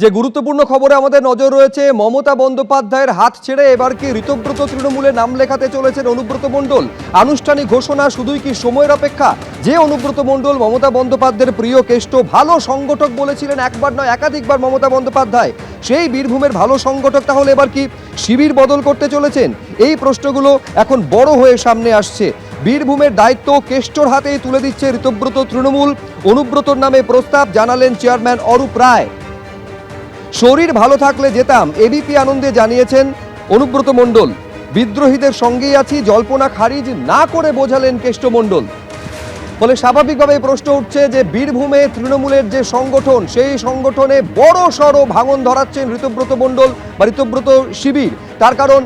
যে গুরুত্বপূর্ণ খবরে আমাদের নজর রয়েছে, মমতা বন্দ্যোপাধ্যায়ের হাত ছেড়ে এবার কি ঋতব্রত তৃণমূলে নাম লেখাতে চলেছেন অনুব্রত মণ্ডল। আনুষ্ঠানিক ঘোষণা শুধুই কি সময়ের অপেক্ষা। যে অনুব্রত মণ্ডল মমতা বন্দ্যোপাধ্যায়ের প্রিয় কেষ্ট, ভালো সংগঠক বলেছিলেন একবার নয় একাধিকবার মমতা বন্দ্যোপাধ্যায়, সেই বীরভূমের ভালো সংগঠক তাহলে এবার কি শিবির বদল করতে চলেছেন? এই প্রশ্নগুলো এখন বড় হয়ে সামনে আসছে। বীরভূমের দায়িত্ব কেষ্টর হাতেই তুলে দিচ্ছে ঋতব্রত তৃণমূল। অনুব্রতর নামে প্রস্তাব জানালেন চেয়ারম্যান অরূপ রায়। শরীর ভালো থাকলে যেতাম, এবিপি আনন্দে জানিয়েছেন অনুব্রত মণ্ডল। বিদ্রোহীদের সঙ্গেই আছি, জল্পনা খারিজ না করে বোঝালেন কেষ্ট মণ্ডল। ফলে স্বাভাবিকভাবে প্রশ্ন উঠছে যে বীরভূমে তৃণমূলের যে সংগঠন, সেই সংগঠনে বড় সড়ো ভাঙন ধরাচ্ছেন ঋতব্রত মণ্ডল বা ঋতব্রত শিবির। তার কারণ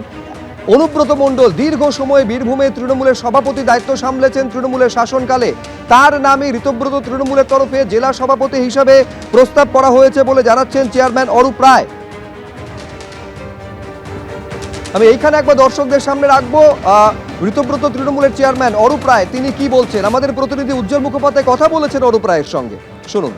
অনুব্রত মণ্ডল দীর্ঘ সময় বীরভূমে তৃণমূলের সভাপতি দায়িত্ব সামলেছেন তৃণমূলের শাসনকালে। তার নামে ঋতব্রত তৃণমূলের তরফে জেলা সভাপতি হিসাবে প্রস্তাব করা হয়েছে বলে জানাচ্ছেন চেয়ারম্যান অরূপ রায়। আমি এইখানে একবার দর্শকদের সামনে রাখবো ঋতব্রত তৃণমূলের চেয়ারম্যান অরূপ রায়, তিনি কি বলছেন। আমাদের প্রতিনিধি উজ্জ্বল মুখোপাধ্যায় কথা বলেছেন অরূপ রায়ের সঙ্গে, শুনুন।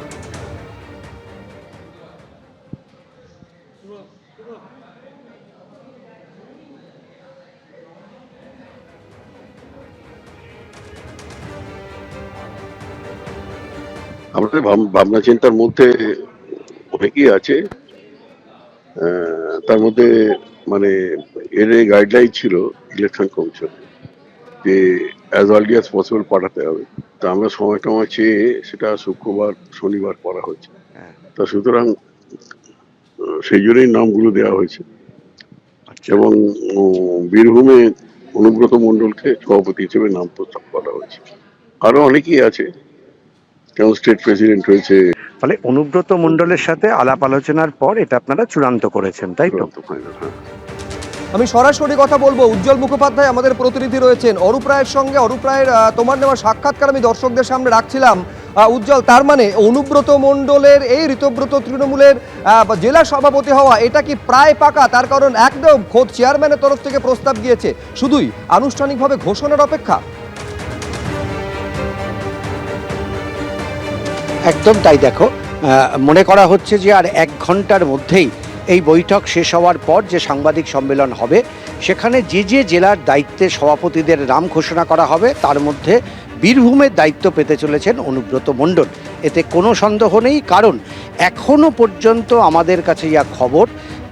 আমাদের ভাবনা চিন্তার মধ্যে অনেকেই আছে, তার মধ্যে মানে এর গাইডলাইন ছিল ইলেকশন কমিশন যে অ্যাজ আর্লি অ্যাজ পসিবল পাঠাতে হবে। তা আমরা সময় চেয়ে সেটা শুক্রবার শনিবার করা হয়েছে। তা সুতরাং সেই জন্যই নামগুলো দেওয়া হয়েছে এবং বীরভূমে অনুব্রত মণ্ডলকে সভাপতি হিসেবে নাম প্রস্তাব করা হয়েছে। আরো অনেকেই আছে, যেমন স্টেট প্রেসিডেন্ট হয়েছে। ফলে অনুব্রত মণ্ডলের সাথে আলাপ আলোচনার পর এটা আপনারা চূড়ান্ত করেছেন, তাই তো? আমি সরাসরি কথা বলবো, উজ্জ্বল মুখোপাধ্যায় আমাদের প্রতিনিধি রয়েছেন অরূপ রায়ের সঙ্গে। অরূপ রায়ের তোমার নেওয়া সাক্ষাৎকার আমি দর্শকদের সামনে রাখছিলাম। উজ্জ্বল, তার মানে অনুব্রত মণ্ডলের এই ঋতব্রত তৃণমূলের জেলা সভাপতি হওয়া এটা কি প্রায় পাকা? তার কারণ একদম খোদ চেয়ারম্যানের তরফ থেকে প্রস্তাব গিয়েছে, শুধুই আনুষ্ঠানিকভাবে ঘোষণার অপেক্ষা। একদম তাই। দেখো, মনে করা হচ্ছে যে আর 1 ঘন্টার মধ্যেই এই বৈঠক শেষ হওয়ার পর যে সাংবাদিক সম্মেলন হবে সেখানে যে যে জেলার দায়িত্বে সভাপতিদের নাম ঘোষণা করা হবে তার মধ্যে বীরভূমের দায়িত্ব পেতে চলেছেন অনুব্রত মণ্ডল। এতে কোনো সন্দেহ নেই, কারণ এখনো পর্যন্ত আমাদের কাছে যা খবর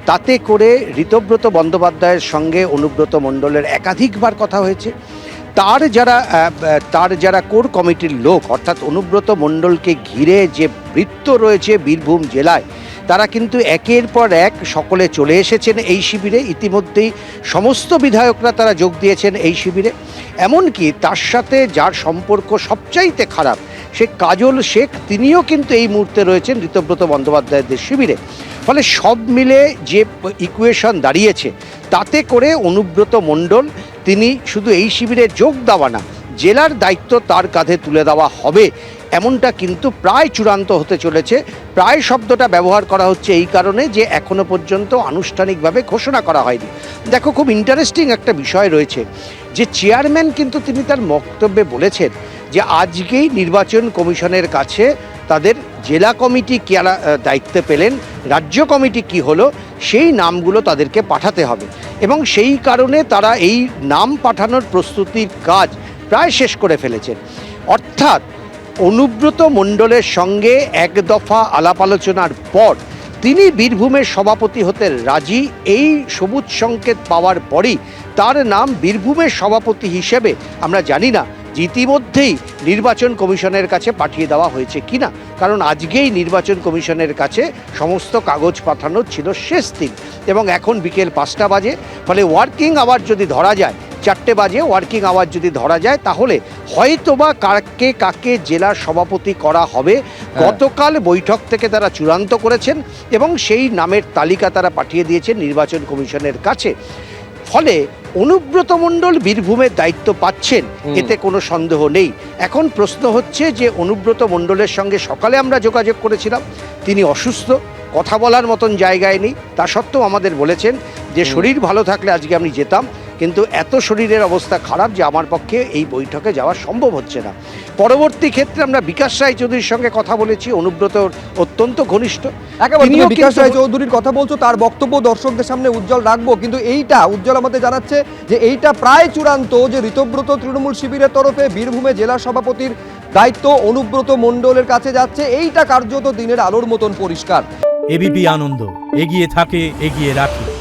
তাতে করে ঋতব্রত বন্দ্যোপাধ্যায়ের সঙ্গে অনুব্রত মণ্ডলের একাধিকবার কথা হয়েছে। তার যারা কোর কমিটির লোক, অর্থাৎ অনুব্রত মণ্ডলকে ঘিরে যে বৃত্ত রয়েছে বীরভূম জেলায়, তারা কিন্তু একের পর এক সকলে চলে এসেছেন এই শিবিরে। ইতিমধ্যেই সমস্ত বিধায়করা তারা যোগ দিয়েছেন এই শিবিরে। এমনকি তার সাথে যার সম্পর্ক সবচাইতে খারাপ সে কাজল শেখ, তিনিও কিন্তু এই মুহূর্তে রয়েছেন ঋতব্রত বন্দ্যোপাধ্যায়দের শিবিরে। ফলে সব মিলে যে ইকুয়েশন দাঁড়িয়েছে তাতে করে অনুব্রত মণ্ডল তিনি শুধু এই শিবিরে যোগ দেওয়া না, জেলার দায়িত্ব তার কাঁধে তুলে দেওয়া হবে, এমনটা কিন্তু প্রায় চূড়ান্ত হতে চলেছে। প্রায় শব্দটা ব্যবহার করা হচ্ছে এই কারণে যে এখনো পর্যন্ত আনুষ্ঠানিকভাবে ঘোষণা করা হয়নি। দেখো, খুব ইন্টারেস্টিং একটা বিষয় রয়েছে যে চেয়ারম্যান কিন্তু তিনি তার বক্তব্যে বলেছেন যে আজকেই নির্বাচন কমিশনের কাছে তাদের জেলা কমিটি কি দায়িত্বে পেলেন, রাজ্য কমিটি কি হলো, সেই নামগুলো তাদেরকে পাঠাতে হবে এবং সেই কারণে তারা এই নাম পাঠানোর প্রস্তুতির কাজ প্রায় শেষ করে ফেলেছেন। অর্থাৎ অনুব্রত মণ্ডলের সঙ্গে 1 দফা আলাপ আলোচনার পর তিনি বীরভূমের সভাপতি হতে রাজি। এই সবুজ সংকেত পাওয়ার পরই তার নাম বীরভূমের সভাপতি হিসেবে আমরা জানি না যে ইতিমধ্যেই নির্বাচন কমিশনের কাছে পাঠিয়ে দেওয়া হয়েছে কিনা, কারণ আজকেই নির্বাচন কমিশনের কাছে সমস্ত কাগজ পাঠানোর ছিল শেষ দিন এবং এখন বিকেল 5টা বাজে। ফলে ওয়ার্কিং আওয়ার যদি ধরা যায়, 4টে বাজে ওয়ার্কিং আওয়ার যদি ধরা যায়, তাহলে হয়তোবা কাকে জেলার সভাপতি করা হবে গতকাল বৈঠক থেকে তারা চূড়ান্ত করেছেন এবং সেই নামের তালিকা তারা পাঠিয়ে দিয়েছেন নির্বাচন কমিশনের কাছে। ফলে অনুব্রত মণ্ডল বীরভূমের দায়িত্ব পাচ্ছেন, এতে কোনো সন্দেহ নেই। এখন প্রশ্ন হচ্ছে যে অনুব্রত মণ্ডলের সঙ্গে সকালে আমরা যোগাযোগ করেছিলাম, তিনি অসুস্থ, কথা বলার মতন জায়গায় নেই। তা সত্ত্বেও আমাদের বলেছেন যে শরীর ভালো থাকলে আজকে আমি যেতাম, কিন্তু এত শরীরের অবস্থা খারাপ যে আমার পক্ষে এই বৈঠকে যাওয়া সম্ভব হচ্ছে না। পরবর্তী ক্ষেত্রে আমরা বিকাশ রায়চৌধুরীর সঙ্গে কথা বলেছি, অনুব্রত অত্যন্ত ঘনিষ্ঠ। একেবারে তিনিও তুমি বিকাশ কিন্তু- রায়চৌধুরীর কথা বলছো, তার বক্তব্য দর্শকদের সামনে উজ্জ্বল রাখবো, কিন্তু এইটা উজ্জ্বল আমাদের জানাচ্ছে যে এইটা প্রায় চূড়ান্ত যে ঋতব্রত তৃণমূল শিবিরের তরফে বীরভূমে জেলা সভাপতির দায়িত্ব অনুব্রত মণ্ডলের কাছে যাচ্ছে, এইটা কার্যত দিনের আলোর মতন পরিষ্কার। এবিপি আনন্দ এগিয়ে থাকে, এগিয়ে রাখে।